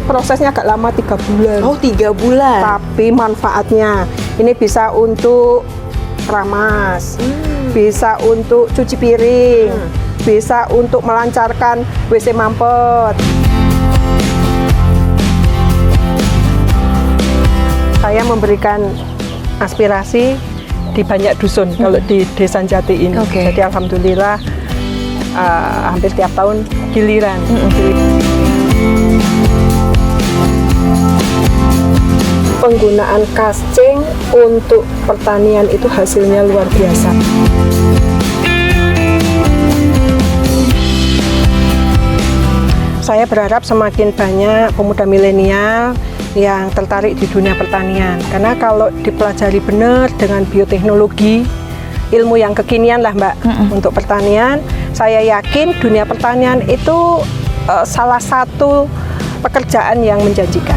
prosesnya agak lama 3 bulan. Oh, 3 bulan. Tapi manfaatnya ini bisa untuk keramas, bisa untuk cuci piring, bisa untuk melancarkan WC mampet. Saya memberikan aspirasi di banyak dusun kalau di Desa Jati ini. Jadi alhamdulillah hampir tiap tahun giliran. Penggunaan kascing untuk pertanian itu hasilnya luar biasa. Saya berharap semakin banyak pemuda milenial yang tertarik di dunia pertanian. Karena kalau dipelajari benar dengan bioteknologi, ilmu yang kekinian lah Mbak, untuk pertanian, saya yakin dunia pertanian itu salah satu pekerjaan yang menjanjikan.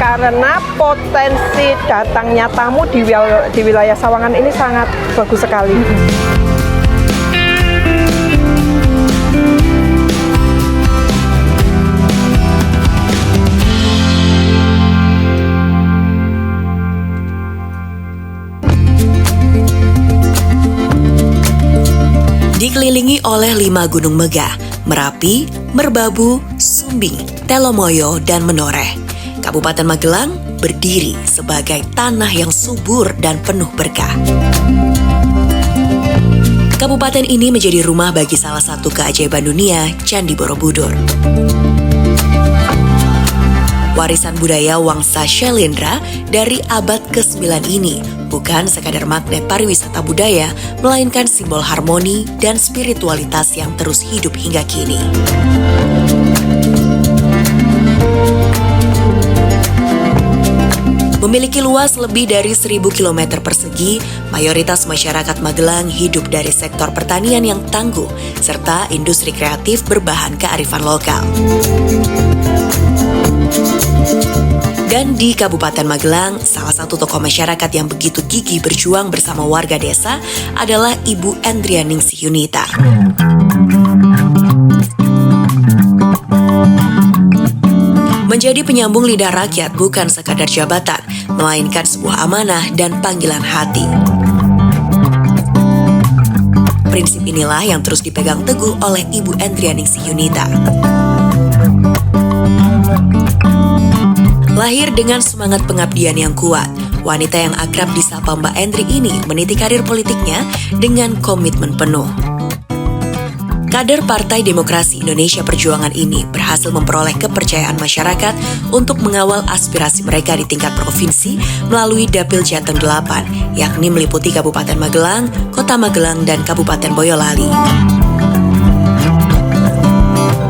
Karena potensi datangnya tamu di wilayah Sawangan ini sangat bagus sekali. Dikelilingi oleh 5 gunung megah, Merapi, Merbabu, Sumbing, Telomoyo, dan Menoreh. Kabupaten Magelang berdiri sebagai tanah yang subur dan penuh berkah. Kabupaten ini menjadi rumah bagi salah satu keajaiban dunia, Candi Borobudur. Warisan budaya Wangsa Syailendra dari abad ke-9 ini bukan sekadar magnet pariwisata budaya, melainkan simbol harmoni dan spiritualitas yang terus hidup hingga kini. Memiliki luas lebih dari 1.000 km persegi, mayoritas masyarakat Magelang hidup dari sektor pertanian yang tangguh, serta industri kreatif berbahan kearifan lokal. Dan di Kabupaten Magelang, salah satu tokoh masyarakat yang begitu gigih berjuang bersama warga desa adalah Ibu Endrianingsih Yunita. Menjadi penyambung lidah rakyat bukan sekadar jabatan, melainkan sebuah amanah dan panggilan hati. Prinsip inilah yang terus dipegang teguh oleh Ibu Endrianingsih Yunita. Lahir dengan semangat pengabdian yang kuat, wanita yang akrab disapa Mbak Endri ini meniti karir politiknya dengan komitmen penuh. Kader Partai Demokrasi Indonesia Perjuangan ini berhasil memperoleh kepercayaan masyarakat untuk mengawal aspirasi mereka di tingkat provinsi melalui Dapil Jateng 8, yakni meliputi Kabupaten Magelang, Kota Magelang, dan Kabupaten Boyolali.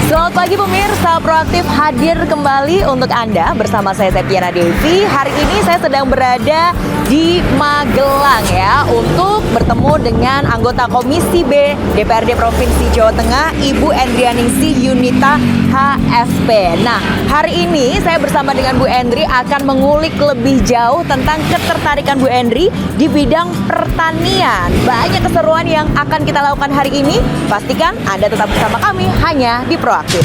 Selamat pagi pemirsa, Proaktif hadir kembali untuk Anda bersama saya Septiana Devi. Hari ini saya sedang berada di Magelang ya untuk bertemu dengan anggota Komisi B DPRD Provinsi Jawa Tengah, Ibu Endrianingsih Yunita HSP. Nah, hari ini saya bersama dengan Bu Endri akan mengulik lebih jauh tentang ketertarikan Bu Endri di bidang pertanian. Banyak keseruan yang akan kita lakukan hari ini. Pastikan Anda tetap bersama kami hanya di Proaktif.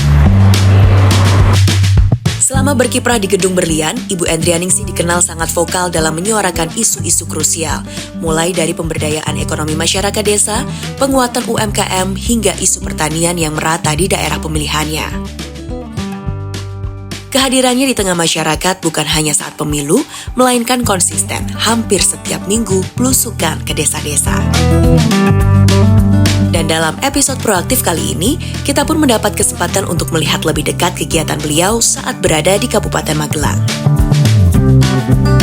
Selama berkiprah di Gedung Berlian, Ibu Endrianingsih dikenal sangat vokal dalam menyuarakan isu-isu krusial, mulai dari pemberdayaan ekonomi masyarakat desa, penguatan UMKM, hingga isu pertanian yang merata di daerah pemilihannya. Kehadirannya di tengah masyarakat bukan hanya saat pemilu, melainkan konsisten hampir setiap minggu belusukan ke desa-desa. Dan dalam episode Proaktif kali ini, kita pun mendapat kesempatan untuk melihat lebih dekat kegiatan beliau saat berada di Kabupaten Magelang.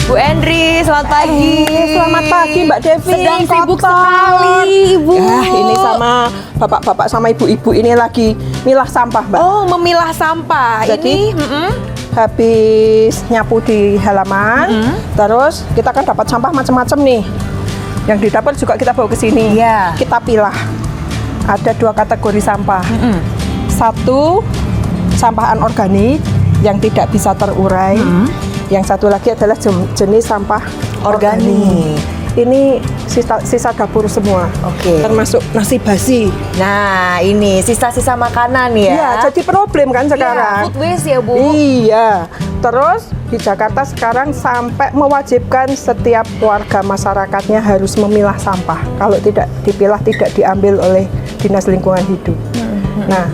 Bu Endri, selamat pagi. Selamat pagi Mbak Devi. Sedang sibuk Kapan? sekali, Ibu. Ya, ini sama bapak-bapak sama ibu-ibu ini lagi milah sampah, Mbak. Oh, memilah sampah. Jadi, Ini habis nyapu di halaman, terus kita kan dapat sampah macam-macam nih. Yang di dapur juga kita bawa ke sini. Iya. Kita pilah. Ada 2 kategori sampah. Satu, sampah anorganik yang tidak bisa terurai. Yang satu lagi adalah jenis sampah organik. ini sisa dapur semua. Oke. Termasuk nasi basi. Nah, ini sisa-sisa makanan ya. Iya, jadi problem kan Iya, sekarang. food waste ya, Bu. Iya. Terus di Jakarta sekarang sampai mewajibkan setiap warga masyarakatnya harus memilah sampah. Kalau tidak dipilah tidak diambil oleh Dinas Lingkungan Hidup. Nah,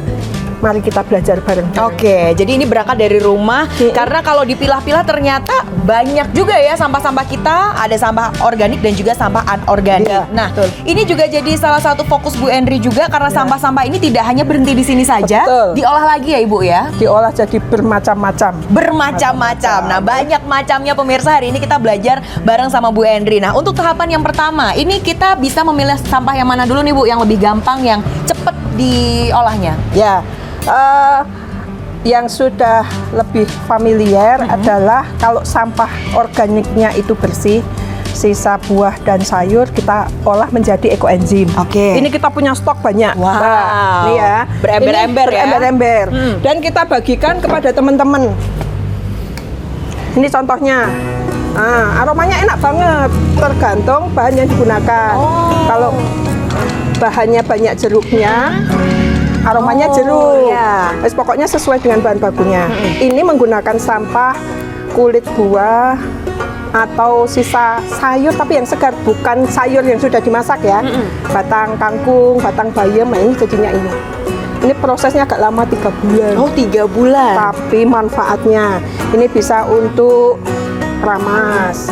mari kita belajar bareng. Oke, jadi ini berangkat dari rumah karena kalau dipilah-pilah ternyata banyak juga ya sampah-sampah kita, ada sampah organik dan juga sampah anorganik. Iya, Nah, betul. ini juga jadi salah satu fokus Bu Endri juga karena sampah-sampah ini tidak hanya berhenti di sini saja, Betul. diolah lagi ya Ibu ya. Diolah jadi bermacam-macam. Bermacam-macam. Nah, banyak macamnya pemirsa. Hari ini kita belajar bareng sama Bu Endri. Nah, untuk tahapan yang pertama, ini kita bisa memilih sampah yang mana dulu nih Bu, yang lebih gampang, yang cepet diolahnya. Ya, yang sudah lebih familiar adalah kalau sampah organiknya itu bersih, sisa buah dan sayur kita olah menjadi ekoenzim. Oke. Ini kita punya stok banyak. Wow. Nah, ini ya. Berember-ember Ini ya. berember-ember. Dan kita bagikan kepada teman-teman. Ini contohnya. Nah, aromanya enak banget. Tergantung bahan yang digunakan. Kalau bahannya banyak jeruknya, aromanya jeruk. iya. Wes pokoknya sesuai dengan bahan bakunya. Ini menggunakan sampah kulit buah atau sisa sayur tapi yang segar, bukan sayur yang sudah dimasak ya. Batang kangkung, batang bayam, nah ini jadinya ini. Ini prosesnya agak lama 3 bulan. Oh, 3 bulan. Tapi manfaatnya ini bisa untuk ramas,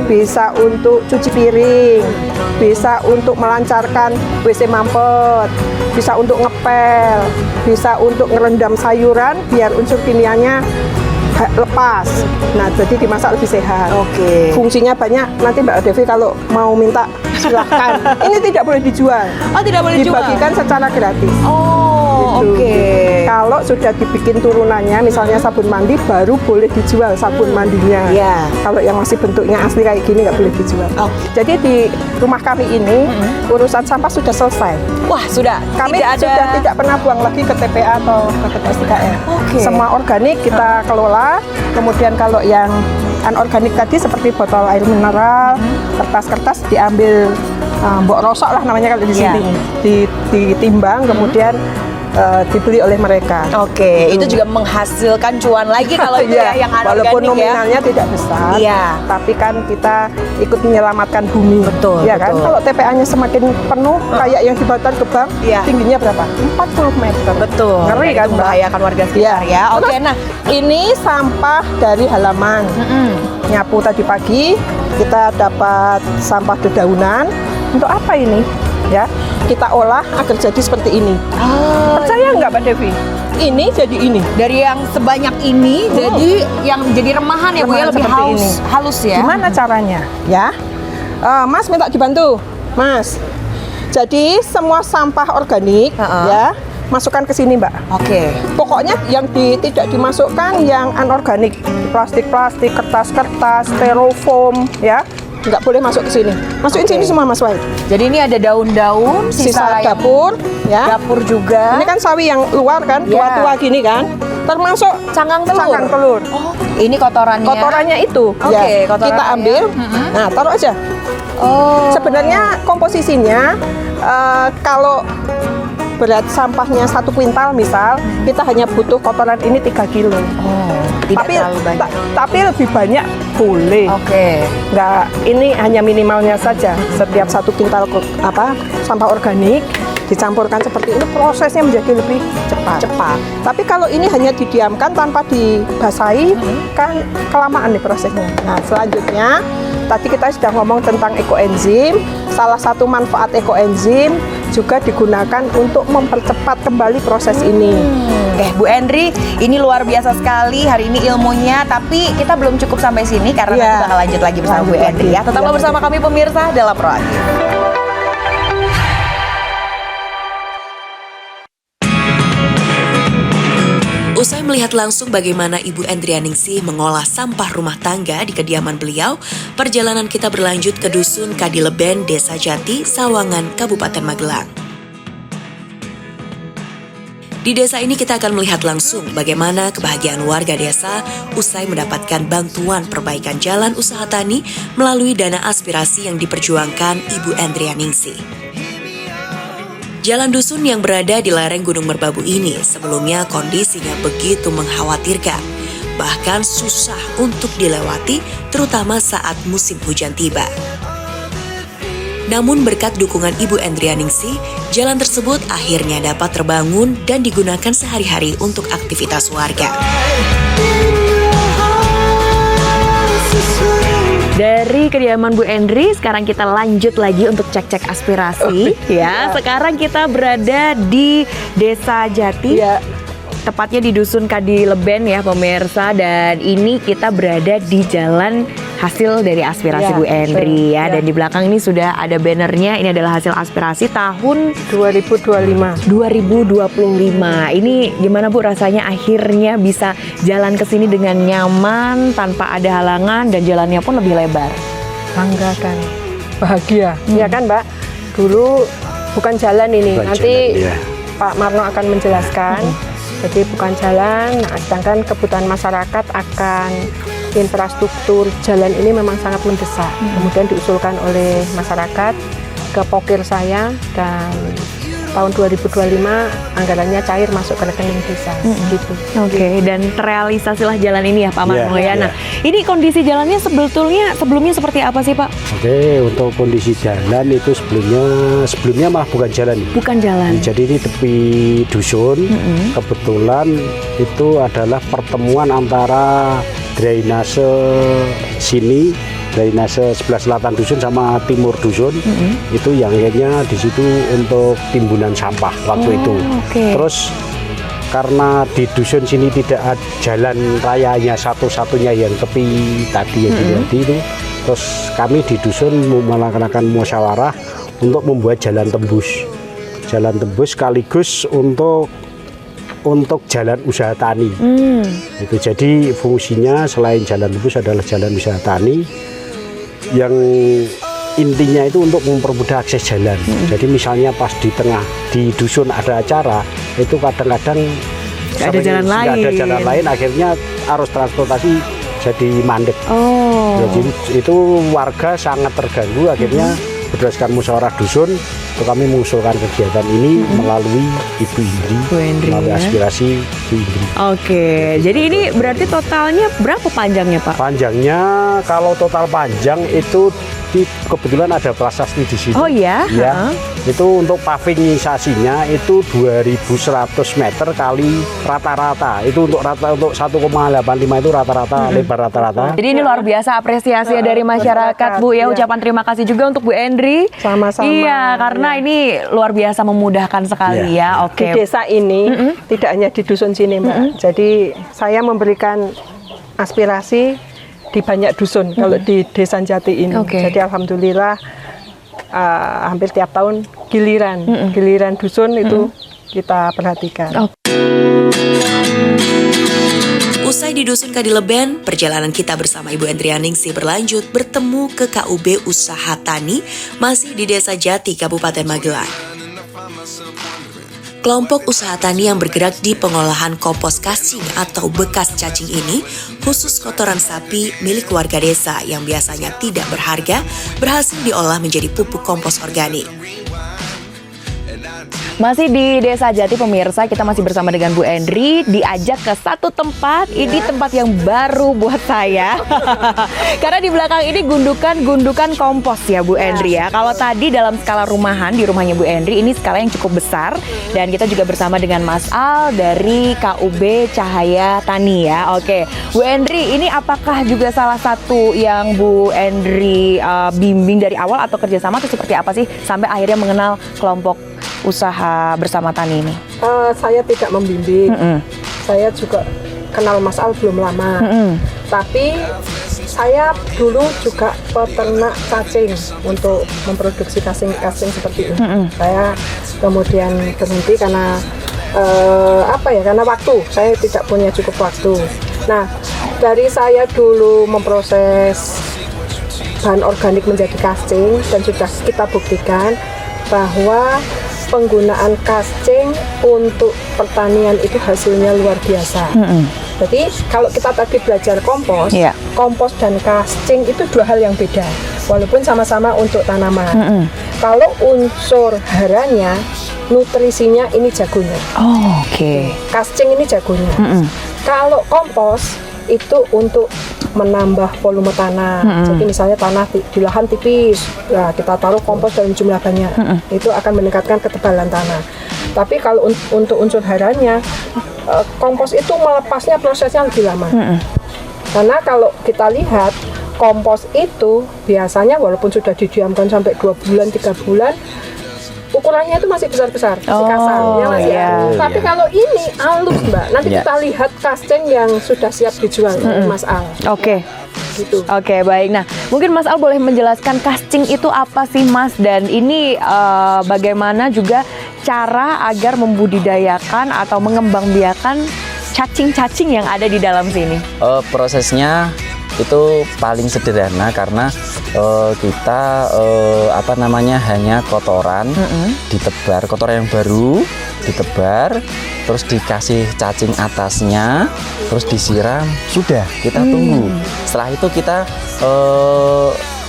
bisa untuk cuci piring, bisa untuk melancarkan WC mampet, bisa untuk ngepel, bisa untuk ngerendam sayuran biar unsur kimianya lepas. Nah, jadi dimasak lebih sehat. Oke. Fungsinya banyak. Nanti Mbak Devi kalau mau minta silahkan. Ini tidak boleh dijual. Oh, tidak boleh dijual. Dibagikan secara gratis. Oh, Gitu. oke. Kalau sudah dibikin turunannya, misalnya sabun mandi, baru boleh dijual sabun mandinya. Iya. Kalau yang masih bentuknya asli kayak gini nggak boleh dijual. Oh. Jadi di rumah kami ini urusan sampah sudah selesai. Wah, sudah. Kami tidak ada. sudah tidak pernah buang lagi ke TPA atau ke TPS 3R. Oke. Semua organik kita kelola. Kemudian kalau yang anorganik tadi seperti botol air mineral, kertas-kertas diambil, mbok rosok lah namanya kalau di Iya. sini, ditimbang kemudian dibeli oleh mereka. Oke, itu juga menghasilkan cuan lagi kalau itu Iya, ya yang walaupun anorganik ya. nominalnya tidak besar, Iya. tapi kan kita ikut menyelamatkan bumi. Betul, ya kan? betul. Kalau TPA-nya semakin penuh, kayak yang di Batan Gebang, Iya. tingginya berapa? 40 meter. Betul. Ngeri Dan kan, itu Mbak? membahayakan warga sekitar ya. Oke, Terus, nah. ini sampah dari halaman. Nyapu tadi pagi, kita dapat sampah dedaunan. Untuk apa ini? Ya, kita olah agar jadi seperti ini. Percaya nggak, Mbak Devi? Ini jadi ini. Dari yang sebanyak ini jadi yang jadi remahan ya Bu ya, Remahan lebih seperti halus, ini. halus ya. Gimana caranya? Ya, Mas minta dibantu, Mas. Jadi semua sampah organik, ya, masukkan ke sini, Mbak. Oke. Pokoknya yang tidak dimasukkan yang anorganik, plastik-plastik, kertas-kertas, styrofoam, ya, nggak boleh masuk ke sini. Masukin Oke. sini semua, Mas Wahid. Jadi ini ada daun-daun, Sisa yang dapur, ya. dapur juga. Ini kan sawi yang luar kan, Ya. tua-tua gini kan, termasuk cangkang telur. cangkang telur. Oh, ini kotorannya. Kotorannya itu, Oke, ya, kita kotorannya. ambil. Nah, taruh aja. Oh. Sebenarnya komposisinya kalau berat sampahnya 1 kuintal misal, kita hanya butuh kotoran ini 3 kilo. Oh, tidak terlalu banyak. Tapi lebih banyak boleh. Oke. Nggak, ini hanya minimalnya saja. Setiap 1 kuintal sampah organik dicampurkan seperti ini, prosesnya menjadi lebih cepat. Tapi kalau ini hanya didiamkan tanpa dibasahi, kan kelamaan nih prosesnya. Nah, selanjutnya tadi kita sudah ngomong tentang ekoenzim. Salah satu manfaat ekoenzim juga digunakan untuk mempercepat kembali proses ini. Bu Endri, ini luar biasa sekali hari ini ilmunya, tapi kita belum cukup sampai sini karena Iya. nanti bakal lanjut lagi bersama Bu Lanjut Endri lagi. ya. Tetaplah Iya. bersama kami pemirsa dalam Proaktif. Usai melihat langsung bagaimana Ibu Endrianingsih mengolah sampah rumah tangga di kediaman beliau, perjalanan kita berlanjut ke Dusun Kadileben, Desa Jati, Sawangan, Kabupaten Magelang. Di desa ini kita akan melihat langsung bagaimana kebahagiaan warga desa usai mendapatkan bantuan perbaikan jalan usaha tani melalui dana aspirasi yang diperjuangkan Ibu Endrianingsih. Jalan dusun yang berada di lereng Gunung Merbabu ini sebelumnya kondisinya begitu mengkhawatirkan, bahkan susah untuk dilewati terutama saat musim hujan tiba. Namun berkat dukungan Ibu Endrianingsih, jalan tersebut akhirnya dapat terbangun dan digunakan sehari-hari untuk aktivitas warga. Dari kediaman Bu Endri, sekarang kita lanjut lagi untuk cek-cek aspirasi. Sekarang kita berada di Desa Jati. Ya. Tepatnya di Dusun Kadi Leben ya pemirsa, dan ini kita berada di jalan hasil dari aspirasi Ya, Bu Endri ya. ya. Dan di belakang ini sudah ada bannernya, ini adalah hasil aspirasi tahun 2025. 2025. Ini gimana Bu rasanya akhirnya bisa jalan ke sini dengan nyaman tanpa ada halangan dan jalannya pun lebih lebar? Bangga dan bahagia. Iya kan, Mbak? Dulu bukan jalan ini. Bukan Nanti jalan, ya. Pak Marno akan menjelaskan. Jadi bukan jalan, sedangkan kebutuhan masyarakat akan infrastruktur jalan ini memang sangat mendesak. Kemudian diusulkan oleh masyarakat ke pokir saya, dan tahun 2025 anggarannya cair masuk ke rekening desa. Gitu. Oke, dan terrealisasilah jalan ini ya Pak Marno ya. Iya, Nah, ini kondisi jalannya sebelumnya seperti apa sih Pak? Oke, untuk kondisi jalan itu sebelumnya malah bukan jalan. Bukan jalan. Jadi ini tepi dusun. Kebetulan itu adalah pertemuan antara drainase sini, drainase sebelah selatan dusun sama timur dusun. Itu yang akhirnya di situ untuk timbunan sampah waktu itu. Oke. Terus karena di dusun sini tidak ada jalan rayanya satu-satunya yang tepi tadi yang tadi itu, terus kami di dusun melaksanakan musyawarah untuk membuat jalan tembus sekaligus untuk jalan usaha tani. Itu jadi fungsinya selain jalan tembus adalah jalan usaha tani yang intinya itu untuk mempermudah akses jalan. Jadi misalnya pas di tengah di dusun ada acara, itu kadang-kadang Nggak ada jalan nggak ada lain. jalan lain, akhirnya arus transportasi jadi mandek. Jadi itu warga sangat terganggu. Akhirnya berdasarkan musyawarah dusun, itu kami mengusulkan kegiatan ini melalui Ibu Indri, melalui aspirasi Ibu Indri. Oke, jadi ini berarti totalnya berapa panjangnya Pak? Panjangnya kalau total panjang itu kebetulan ada prasasti di sini. Oh ya? Ya, itu untuk pavingisasinya itu 2.100 meter kali rata-rata. Itu untuk 1,85 itu rata-rata lebar rata-rata. Jadi ini luar biasa apresiasi dari masyarakat Bu ya. Iya. Ucapan terima kasih juga untuk Bu Endri. Sama-sama. Iya, karena ini luar biasa memudahkan sekali ya. Oke. Di desa ini tidak hanya di dusun sini, Mbak. Jadi saya memberikan aspirasi di banyak dusun kalau di Desa Jati ini. Oke. Jadi alhamdulillah hampir tiap tahun giliran dusun itu kita perhatikan. Usai di Dusun Kadi Leben, perjalanan kita bersama Ibu Endrianingsih berlanjut bertemu ke KUB Usaha Tani masih di Desa Jati, Kabupaten Magelang. Kelompok usaha tani yang bergerak di pengolahan kompos cacing atau bekas cacing ini, khusus kotoran sapi milik warga desa yang biasanya tidak berharga, berhasil diolah menjadi pupuk kompos organik. Masih di Desa Jati pemirsa, kita masih bersama dengan Bu Endri, diajak ke satu tempat, ini tempat yang baru buat saya. Karena di belakang ini gundukan kompos ya Bu Endri ya. Kalau tadi dalam skala rumahan di rumahnya Bu Endri, ini skala yang cukup besar. Dan kita juga bersama dengan Mas Al dari KUB Cahaya Tani ya. Oke, Bu Endri, ini apakah juga salah satu yang Bu Endri bimbing dari awal atau kerjasama atau seperti apa sih sampai akhirnya mengenal kelompok usaha bersama tani ini? Saya tidak membimbing. Saya juga kenal Mas Al belum lama. Tapi saya dulu juga peternak cacing untuk memproduksi cacing seperti ini. Saya kemudian berhenti karena karena waktu. Saya tidak punya cukup waktu. Nah, dari saya dulu memproses bahan organik menjadi cacing dan sudah kita buktikan bahwa penggunaan kascing untuk pertanian itu hasilnya luar biasa. Jadi kalau kita tadi belajar kompos, Iya. kompos dan kascing itu dua hal yang beda, walaupun sama-sama untuk tanaman. Kalau unsur haranya, nutrisinya ini jagonya, Oh, oke. kascing ini jagonya. Kalau kompos itu untuk menambah volume tanah. Jadi misalnya tanah di lahan tipis, nah kita taruh kompos dalam jumlah banyak, itu akan meningkatkan ketebalan tanah. Tapi kalau untuk unsur haranya, kompos itu melepasnya prosesnya lebih lama. Karena kalau kita lihat kompos itu biasanya walaupun sudah didiamkan sampai 2 bulan, 3 bulan, ukurannya itu masih besar-besar, masih kasar, ya Mas ya. iya. Tapi kalau ini halus Mbak, nanti kita lihat kascing yang sudah siap dijual, Mas Al. Oke. Gitu. Oke, baik. Nah, mungkin Mas Al boleh menjelaskan kascing itu apa sih, Mas? Dan ini bagaimana juga cara agar membudidayakan atau mengembangbiakan cacing-cacing yang ada di dalam sini? Prosesnya itu paling sederhana karena kita hanya kotoran ditebar, kotoran yang baru ditebar, terus dikasih cacing atasnya, terus disiram, sudah kita tunggu. Setelah itu kita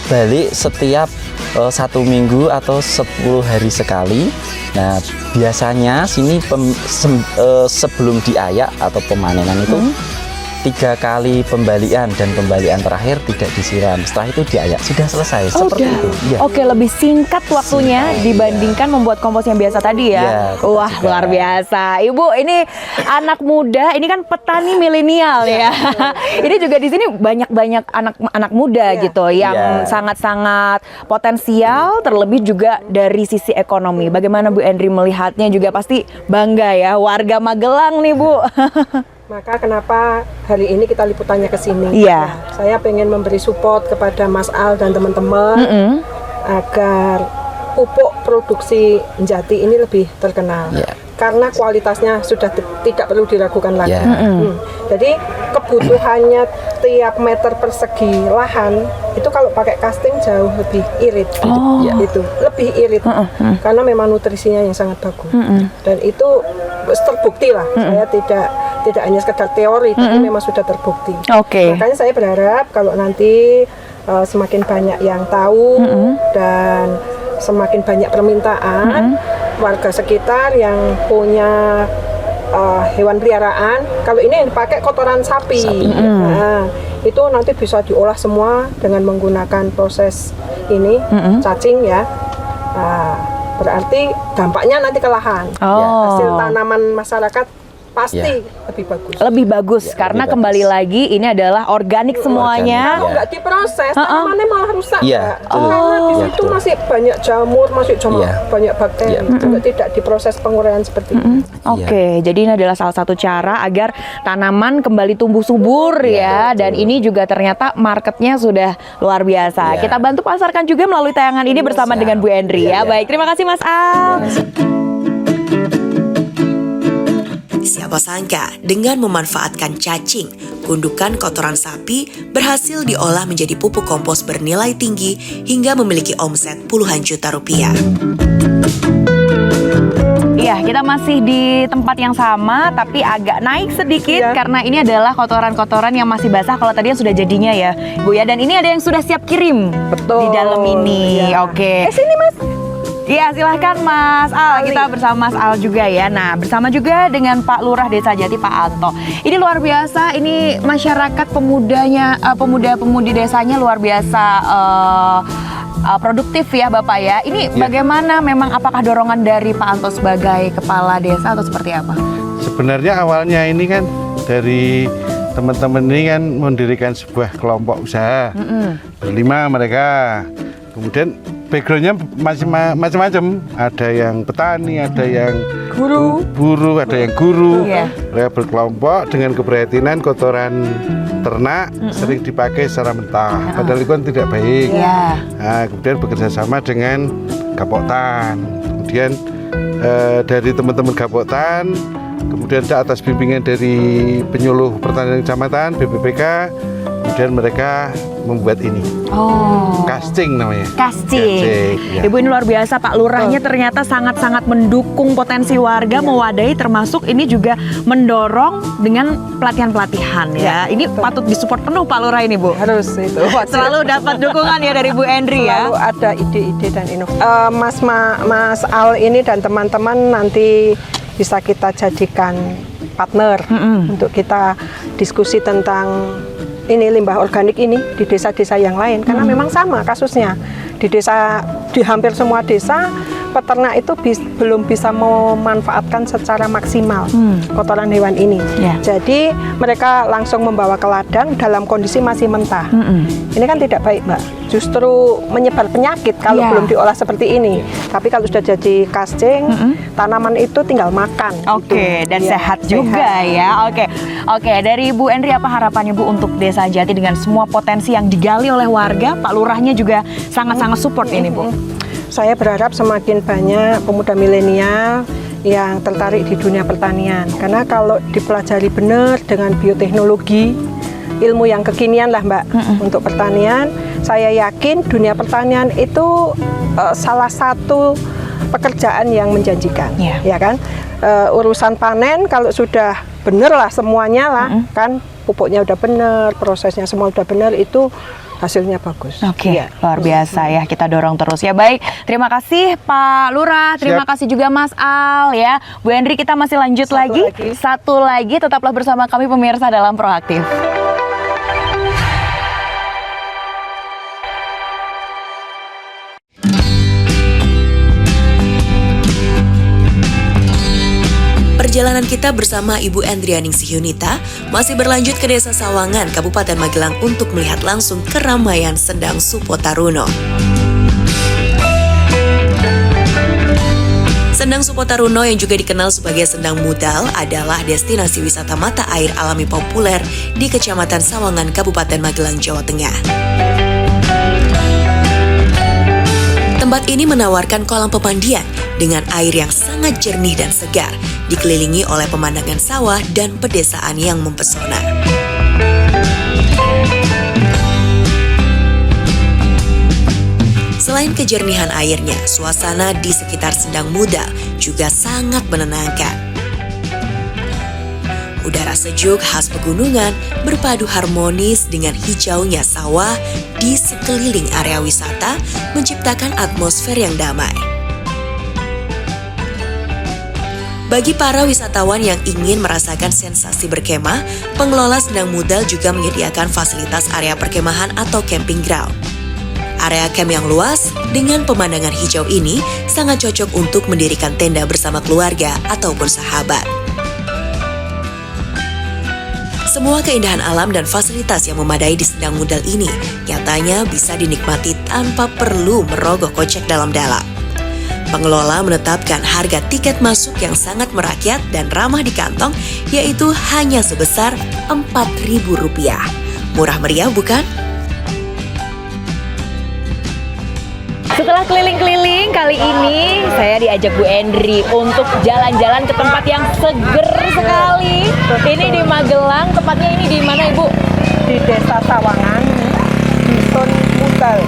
balik setiap 1 minggu atau 10 hari sekali. Nah, biasanya sini sebelum diayak atau pemanenan itu 3 kali pembalian, dan pembalian terakhir tidak disiram. Setelah itu diayak, sudah selesai. Seperti itu. Ya. Oke, lebih singkat waktunya dibandingkan membuat kompos yang biasa tadi ya. Iya, kita Wah, juga. luar biasa. Ibu, ini anak muda, ini kan petani milenial ya. Ini juga di sini banyak-banyak anak muda gitu yang Iya. sangat-sangat potensial, terlebih juga dari sisi ekonomi. Bagaimana Bu Endri melihatnya, juga pasti bangga ya, warga Magelang nih Bu. Maka kenapa hari ini kita liputannya ke sini? Iya. Nah, saya pengen memberi support kepada Mas Al dan teman-teman agar pupuk produksi Njati ini lebih terkenal. Iya. Karena kualitasnya sudah tidak perlu diragukan lagi. Iya. Jadi kebutuhannya tiap meter persegi lahan itu kalau pakai casting jauh lebih irit. Itu lebih irit karena memang nutrisinya yang sangat bagus. Dan itu terbukti lah. Saya tidak hanya sekedar teori, tapi memang sudah terbukti. Oke. Makanya saya berharap kalau nanti semakin banyak yang tahu dan semakin banyak permintaan, warga sekitar yang punya hewan peliharaan, kalau ini yang dipakai kotoran sapi. Nah, itu nanti bisa diolah semua dengan menggunakan proses ini cacing ya. Berarti dampaknya nanti ke lahan. Hasil tanaman masyarakat pasti lebih bagus. Lebih bagus karena lebih kembali lagi ini adalah organik semuanya. Kalau nggak diproses, tanamannya malah rusak. Iya, Mbak. Karena di Iya, situ betul. masih banyak jamur, masih Iya. banyak bakteri. Kalau tidak diproses penguraian seperti ini. Oke, jadi ini adalah salah satu cara agar tanaman kembali tumbuh subur ya, dan ini juga ternyata marketnya sudah luar biasa. Iya. Kita bantu pasarkan juga melalui tayangan ini bersama dengan Bu Endri ya. Baik, terima kasih Mas Al. Siapa sangka dengan memanfaatkan cacing, gundukan kotoran sapi berhasil diolah menjadi pupuk kompos bernilai tinggi hingga memiliki omset puluhan juta rupiah. Iya, kita masih di tempat yang sama tapi agak naik sedikit karena ini adalah kotoran-kotoran yang masih basah. Kalau tadi yang sudah jadinya ya, Bu ya. Dan ini ada yang sudah siap kirim Betul. di dalam ini. Iya. Oke. Sini Mas. Iya, silahkan Mas Al. Kita bersama Mas Al juga ya. Nah, bersama juga dengan Pak Lurah Desa Jati, Pak Anto. Ini luar biasa. Ini masyarakat pemudanya, pemuda-pemudi desanya luar biasa produktif ya Bapak ya. Ini bagaimana? Memang apakah dorongan dari Pak Anto sebagai kepala desa atau seperti apa? Sebenarnya awalnya ini kan dari teman-teman ini kan mendirikan sebuah kelompok usaha berlima mereka. Kemudian backgroundnya macam-macam. Ada yang petani, ada yang buruh, ada yang guru. Mereka berkelompok dengan keprihatinan kotoran ternak sering dipakai secara mentah. Padahal itu kan tidak baik. Nah, kemudian bekerja sama dengan Gapoktan. Kemudian dari teman-teman Gapoktan, kemudian atas bimbingan dari penyuluh pertanian kecamatan BPPK, kemudian mereka membuat ini. Oh. Casting namanya. Casting. Ya. Ibu ini luar biasa, Pak Lurahnya ternyata sangat-sangat mendukung potensi warga, mewadahi, termasuk ini juga mendorong dengan pelatihan-pelatihan ya. Ini patut disupport penuh Pak Lurah ini, Bu. Harus itu. Selalu dapat dukungan ya dari Bu Endri ya. Selalu ada ide-ide dan inovasi. Mas Al ini dan teman-teman nanti bisa kita jadikan partner untuk kita diskusi tentang ini limbah organik ini di desa-desa yang lain, karena memang sama kasusnya di hampir semua desa peternak itu belum bisa memanfaatkan secara maksimal kotoran hewan ini. Jadi mereka langsung membawa ke ladang dalam kondisi masih mentah. Ini kan tidak baik, Mbak. Justru menyebar penyakit kalau belum diolah seperti ini. Tapi kalau sudah jadi casting, tanaman itu tinggal makan. Oke, dan sehat juga ya. Oke, dari Bu Endri apa harapannya Bu untuk Desa Jati dengan semua potensi yang digali oleh warga? Pak Lurahnya juga sangat-sangat support ini, Bu. Saya berharap semakin banyak pemuda milenial yang tertarik di dunia pertanian. Karena kalau dipelajari benar dengan bioteknologi, ilmu yang kekinian lah, Mbak, untuk pertanian, saya yakin dunia pertanian itu salah satu pekerjaan yang menjanjikan, ya kan? Urusan panen kalau sudah benar lah semuanya lah, kan pupuknya udah benar, prosesnya semua udah benar, itu hasilnya bagus. Oke, luar biasa ya, kita dorong terus ya. Baik, terima kasih Pak Lurah, terima kasih juga Mas Al ya. Bu Endri, kita masih lanjut Satu lagi, tetaplah bersama kami pemirsa dalam Proaktif. Perjalanan kita bersama Ibu Endrianingsih Yunita masih berlanjut ke Desa Sawangan, Kabupaten Magelang untuk melihat langsung keramaian Sendang Supotaruno. Sendang Supotaruno yang juga dikenal sebagai Sendang Mudal adalah destinasi wisata mata air alami populer di Kecamatan Sawangan, Kabupaten Magelang, Jawa Tengah. Tempat ini menawarkan kolam pemandian dengan air yang sangat jernih dan segar, dikelilingi oleh pemandangan sawah dan pedesaan yang mempesona. Selain kejernihan airnya, suasana di sekitar Sendang Mudal juga sangat menenangkan. Udara sejuk khas pegunungan berpadu harmonis dengan hijaunya sawah di sekeliling area wisata menciptakan atmosfer yang damai. Bagi para wisatawan yang ingin merasakan sensasi berkemah, pengelola Sendang Mudal juga menyediakan fasilitas area perkemahan atau camping ground. Area camp yang luas dengan pemandangan hijau ini sangat cocok untuk mendirikan tenda bersama keluarga ataupun sahabat. Semua keindahan alam dan fasilitas yang memadai di Sendang Mudal ini nyatanya bisa dinikmati tanpa perlu merogoh kocek dalam-dalam. Pengelola menetapkan harga tiket masuk yang sangat merakyat dan ramah di kantong, yaitu hanya sebesar Rp4.000. Murah meriah bukan? Setelah keliling-keliling, kali ini saya diajak Bu Endri untuk jalan-jalan ke tempat yang seger sekali. Ini di Magelang, tepatnya ini di mana Ibu? Di Desa Sawangan, Dusun Mudal.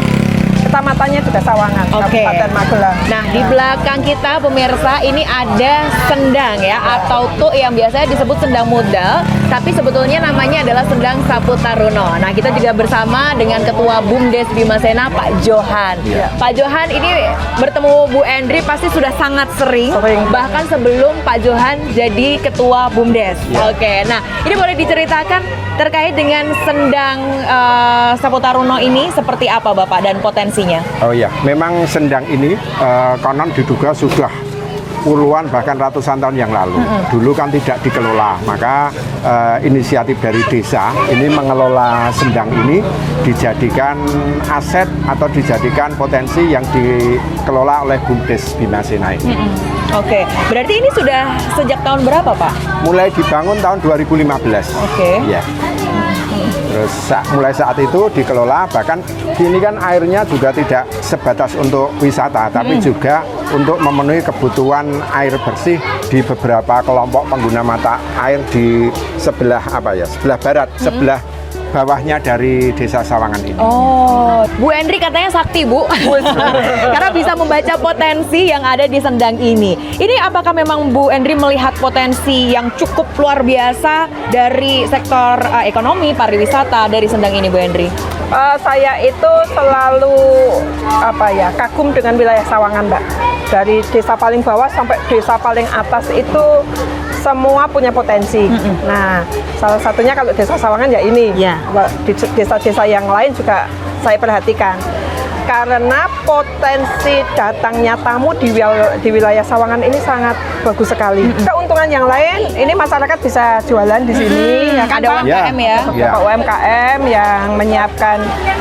Kecamatannya juga Sawangan, Kabupaten Magelang. Nah, di belakang kita pemirsa ini ada sendang ya, atau tuh yang biasanya disebut Sendang Mudal, tapi sebetulnya namanya adalah Sendang Supotaruno. Nah, kita juga bersama dengan Ketua BUMDes Bimasena, Pak Johan. Pak Johan ini bertemu Bu Endri pasti sudah sangat sering. Bahkan sebelum Pak Johan jadi Ketua BUMDes. Oke, nah ini boleh diceritakan terkait dengan Sendang Supotaruno ini seperti apa Bapak dan potensi? Oh iya, memang sendang ini konon diduga sudah puluhan bahkan ratusan tahun yang lalu. Dulu kan tidak dikelola, maka inisiatif dari desa ini mengelola sendang ini dijadikan aset atau dijadikan potensi yang dikelola oleh BUMDes Bimasena ini. Oke, berarti ini sudah sejak tahun berapa Pak? Mulai dibangun tahun 2015. Oke. Ya. Terus mulai saat itu dikelola, bahkan ini kan airnya juga tidak sebatas untuk wisata, tapi juga untuk memenuhi kebutuhan air bersih di beberapa kelompok pengguna mata air di sebelah sebelah barat, sebelah bawahnya dari Desa Sawangan ini. Oh, Bu Endri katanya sakti, Bu. Karena bisa membaca potensi yang ada di Sendang ini. Ini apakah memang Bu Endri melihat potensi yang cukup luar biasa dari sektor ekonomi, pariwisata dari Sendang ini, Bu Endri? Saya itu selalu kagum dengan wilayah Sawangan, Mbak. Dari desa paling bawah sampai desa paling atas itu semua punya potensi. Nah, salah satunya kalau desa Sawangan ya ini. Ya. Di desa-desa yang lain juga saya perhatikan. Karena potensi datangnya tamu di wilayah Sawangan ini sangat bagus sekali. Keuntungan yang lain, ini masyarakat bisa jualan di sini. Ya kan, Ada Pak? UMKM ya. Beberapa UMKM yang menyiapkan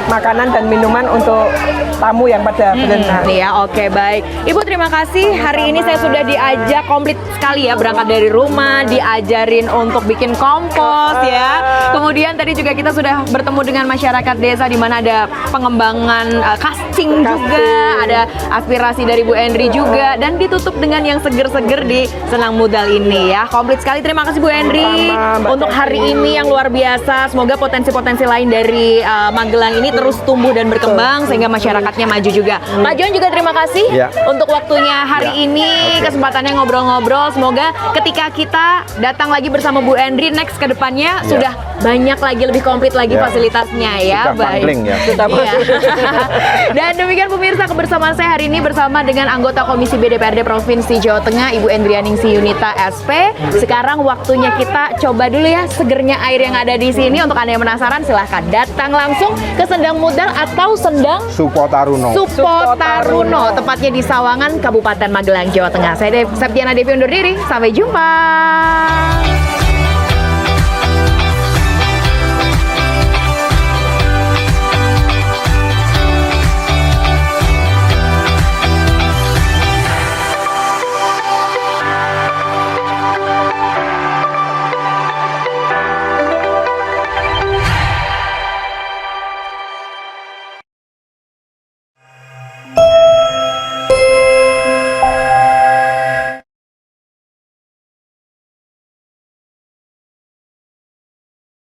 makanan dan minuman untuk tamu yang pada berenang. Ya, oke, baik. Ibu terima kasih. Hari ini saya sudah diajak komplit sekali ya, berangkat dari rumah, diajarin untuk bikin kompos ya. Kemudian tadi juga kita sudah bertemu dengan masyarakat desa di mana ada pengembangan casting juga, ada aspirasi dari Bu Endri juga, dan ditutup dengan yang seger-seger di Senang Mudal ini ya. Komplit sekali. Terima kasih Bu Endri untuk hari ini yang luar biasa. Semoga potensi-potensi lain dari Magelang ini terus tumbuh dan berkembang sehingga masyarakatnya maju juga. Pak John juga terima kasih untuk waktunya hari ini, kesempatannya ngobrol-ngobrol. Semoga ketika kita datang lagi bersama Bu Endri next ke depannya sudah banyak lagi, lebih komplit lagi fasilitasnya ya. Sudah bundling ya. Iya. Dan demikian pemirsa, kebersamaan saya hari ini bersama dengan anggota Komisi B DPRD Provinsi Jawa Tengah, Ibu Endrianingsih Yunita SP. Sekarang waktunya kita coba dulu ya segernya air yang ada di sini. Untuk Anda yang penasaran, silahkan datang langsung ke Sendang Mudal atau Sendang Supotaruno. Supotaruno, tepatnya di Sawangan, Kabupaten Magelang, Jawa Tengah. Saya Septiana Devi undur diri, sampai jumpa.